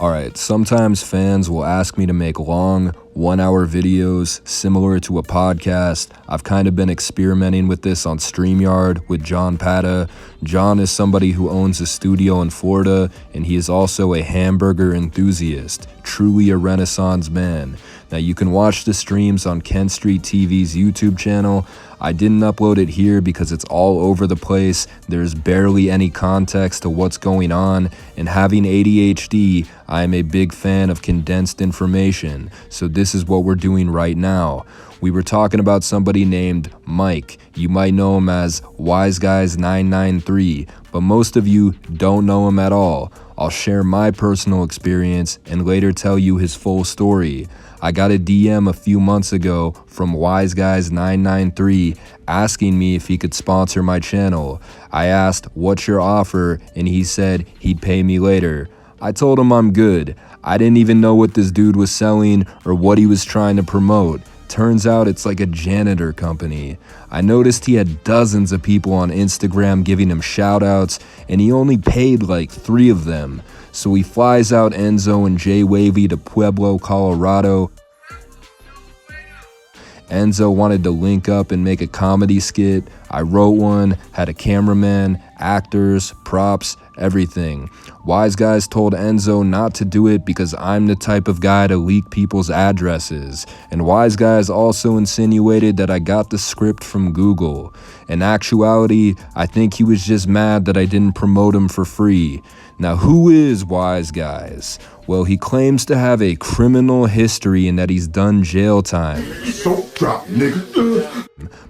Alright, sometimes fans will ask me to make long, 1-hour videos similar to a podcast. I've kind of been experimenting with this on StreamYard with John Pata. John is somebody who owns a studio in Florida, and he is also a hamburger enthusiast, truly a Renaissance man. Now you can watch the streams on Kent Street TV's YouTube channel. I didn't upload it here because it's all over the place. There's barely any context to what's going on, and having ADHD, I am a big fan of condensed information, so this is what we're doing right now. We were talking about somebody named Mike. You might know him as WiseGuys993, but most of you don't know him at all. I'll share my personal experience and later tell you his full story. I got a DM a few months ago from WiseGuys993 asking me if he could sponsor my channel. I asked, "What's your offer?" and he said he'd pay me later. I told him I'm good. I didn't even know what this dude was selling or what he was trying to promote. Turns out it's like a janitor company. I noticed he had dozens of people on Instagram giving him shoutouts, and he only paid like 3 of them. So he flies out Enzo and Jay Wavy to Pueblo, Colorado. Enzo wanted to link up and make a comedy skit. I wrote one, had a cameraman, actors, props, everything. Wise Guys told Enzo not to do it because I'm the type of guy to leak people's addresses. And Wise Guys also insinuated that I got the script from Google. In actuality, I think he was just mad that I didn't promote him for free. Now, who is Wise Guys? Well, he claims to have a criminal history and that he's done jail time.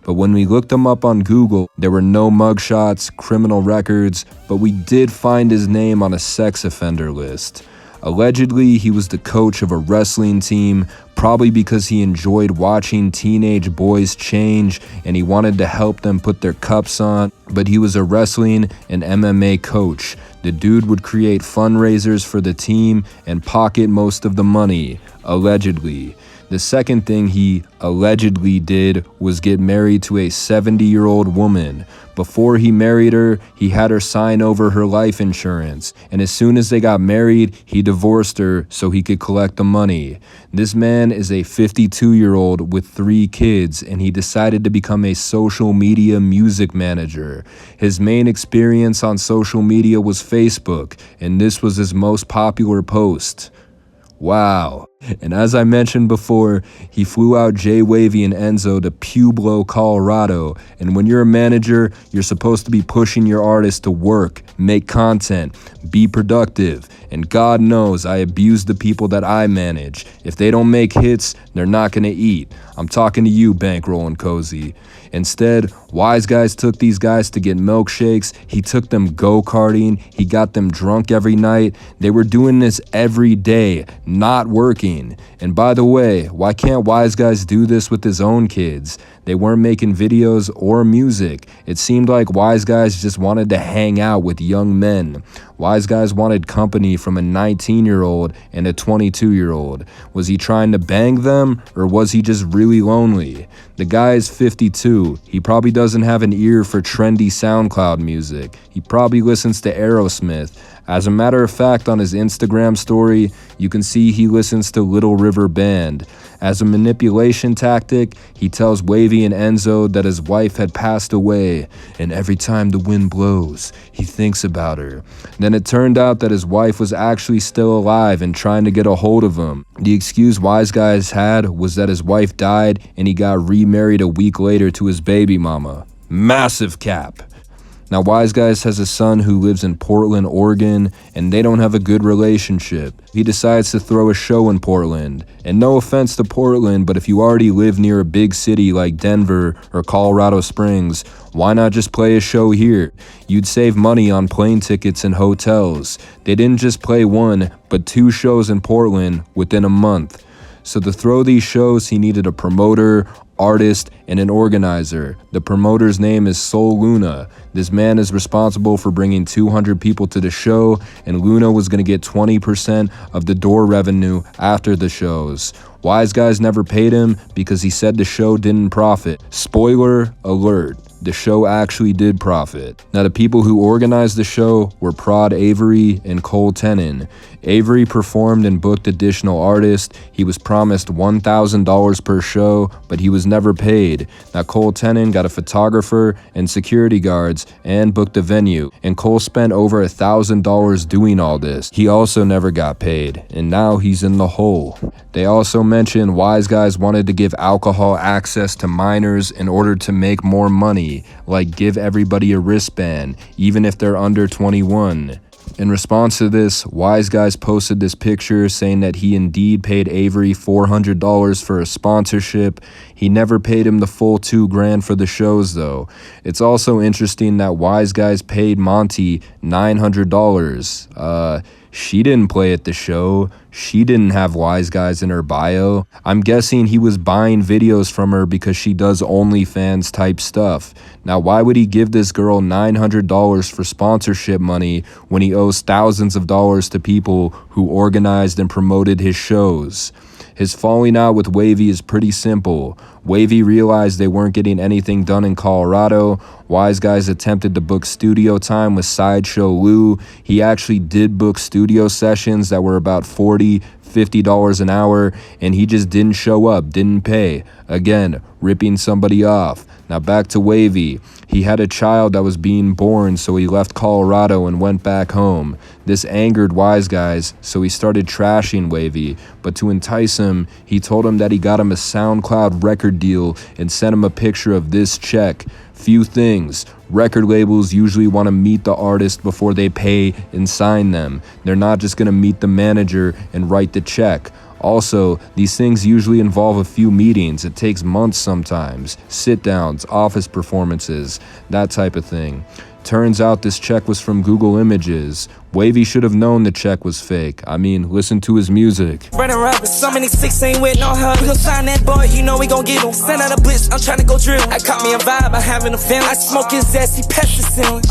But when we looked him up on Google, there were no mugshots, criminal records, but we did find his name on a sex offender list. Allegedly, he was the coach of a wrestling team, probably because he enjoyed watching teenage boys change and he wanted to help them put their cups on, but he was a wrestling and MMA coach. The dude would create fundraisers for the team and pocket most of the money, allegedly. The second thing he allegedly did was get married to a 70-year-old woman. Before he married her, he had her sign over her life insurance, and as soon as they got married, he divorced her so he could collect the money. This man is a 52-year-old with 3 kids, and he decided to become a social media music manager. His main experience on social media was Facebook, and this was his most popular post. Wow. And as I mentioned before, he flew out Jay Wavy and Enzo to Pueblo, Colorado. And when you're a manager, you're supposed to be pushing your artists to work, make content, be productive. And God knows I abuse the people that I manage. If they don't make hits, they're not gonna eat. I'm talking to you, Bankroll and Cozy. Instead, Wise Guys took these guys to get milkshakes. He took them go-karting. He got them drunk every night. They were doing this every day, not working. And by the way, why can't Wise Guys do this with his own kids? They weren't making videos or music. It seemed like Wise Guys just wanted to hang out with young men. Wise Guys wanted company from a 19-year-old and a 22-year-old. Was he trying to bang them, or was he just really lonely? The guy is 52. He probably doesn't have an ear for trendy SoundCloud music. He probably listens to Aerosmith. As a matter of fact, on his Instagram story, you can see he listens to Little River Band. As a manipulation tactic, he tells Wavy and Enzo that his wife had passed away, and every time the wind blows, he thinks about her. Then it turned out that his wife was actually still alive and trying to get a hold of him. The excuse Wise Guys had was that his wife died and he got remarried a week later to his baby mama. Massive cap. Now, Wise Guys has a son who lives in Portland, Oregon, and they don't have a good relationship. He decides to throw a show in Portland. And no offense to Portland, but if you already live near a big city like Denver or Colorado Springs, why not just play a show here? You'd save money on plane tickets and hotels. They didn't just play 1, but 2 shows in Portland within a month. So to throw these shows, he needed a promoter, artist, and an organizer. The promoter's name is Soul Luna. This man is responsible for bringing 200 people to the show, and Luna was going to get 20% of the door revenue after the shows. Wise Guys never paid him because he said the show didn't profit. Spoiler alert. The show actually did profit. Now, the people who organized the show were Prod Avery and Cole Tenen. Avery performed and booked additional artists. He was promised $1,000 per show, but he was never paid. Now Cole Tennant got a photographer and security guards and booked a venue, and Cole spent over $1,000 doing all this. He also never got paid, and now he's in the hole. They also mentioned Wise Guys wanted to give alcohol access to minors in order to make more money, like give everybody a wristband, even if they're under 21. In response to this, Wise Guys posted this picture saying that he indeed paid Avery $400 for a sponsorship. He never paid him the full $2,000 for the shows though. It's also interesting that Wise Guys paid Monty $900. She didn't play at the show. She didn't have Wise Guys in her bio. I'm guessing he was buying videos from her because she does OnlyFans type stuff. Now, why would he give this girl $900 for sponsorship money when he owes thousands of dollars to people who organized and promoted his shows? His falling out with Wavy is pretty simple. Wavy realized they weren't getting anything done in Colorado. Wise Guys attempted to book studio time with Sideshow Lou. He actually did book studio sessions that were about $40, $50 an hour, and he just didn't show up, didn't pay. Again, ripping somebody off. Now back to Wavy. He had a child that was being born, so he left Colorado and went back home. This angered Wise Guys, so he started trashing Wavy. But to entice him, he told him that he got him a SoundCloud record deal and sent him a picture of this check. Few things. Record labels usually want to meet the artist before they pay and sign them. They're not just going to meet the manager and write the check. Also, these things usually involve a few meetings. It takes months sometimes. Sit-downs, office performances, that type of thing. Turns out this check was from Google Images. Wavy should have known the check was fake. I mean, listen to his music. Running around with so many 16 with no hug. We gon' sign that boy, you know we gon' get him. Send out a blitz, I'm tryna go drill. I caught me a vibe, I having a feeling. I smoke his ass, he pesticine.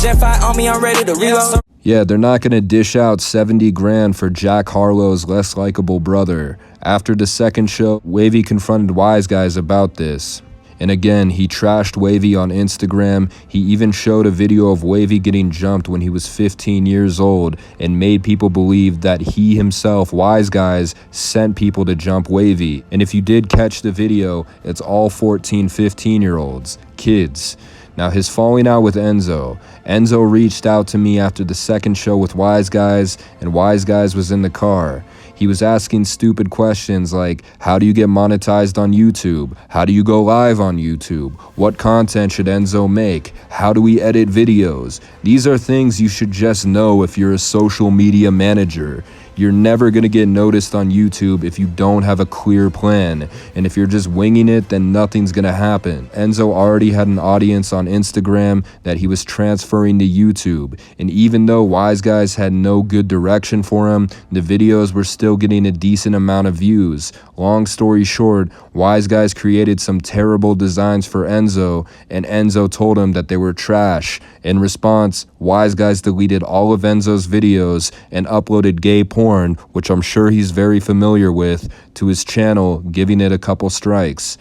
Gen 5 on me, I'm ready to reload. Yeah, they're not gonna dish out $70,000 for Jack Harlow's less likable brother. After the second show, Wavy confronted Wise Guys about this. And again, he trashed Wavy on Instagram. He even showed a video of Wavy getting jumped when he was 15 years old and made people believe that he himself, Wise Guys, sent people to jump Wavy. And if you did catch the video, it's all 14, 15-year-olds, kids. Now, his falling out with Enzo. Enzo reached out to me after the second show with Wise Guys, and Wise Guys was in the car. He was asking stupid questions like, how do you get monetized on YouTube? How do you go live on YouTube? What content should Enzo make? How do we edit videos? These are things you should just know if you're a social media manager. You're never going to get noticed on YouTube if you don't have a clear plan. And if you're just winging it, then nothing's going to happen. Enzo already had an audience on Instagram that he was transferring to YouTube. And even though Wise Guys had no good direction for him, the videos were still getting a decent amount of views. Long story short, Wise Guys created some terrible designs for Enzo, and Enzo told him that they were trash. In response, Wise Guys deleted all of Enzo's videos and uploaded gay porn, which I'm sure he's very familiar with, to his channel, giving it a couple strikes.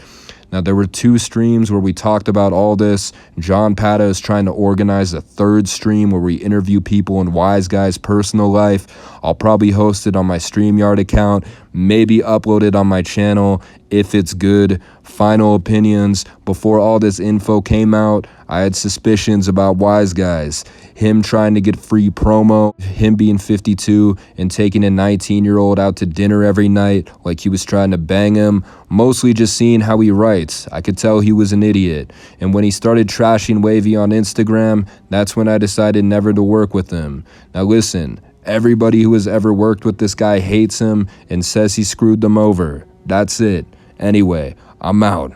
Now, there were 2 streams where we talked about all this. John Pata is trying to organize a 3rd stream where we interview people in Wise Guys' personal life. I'll probably host it on my StreamYard account, maybe upload it on my channel if it's good. Final opinions. Before all this info came out, I had suspicions about Wise Guys. Him trying to get free promo, him being 52 and taking a 19-year-old out to dinner every night like he was trying to bang him. Mostly just seeing how he writes. I could tell he was an idiot. And when he started trashing Wavy on Instagram, that's when I decided never to work with him. Now listen, everybody who has ever worked with this guy hates him and says he screwed them over. That's it. Anyway, I'm out.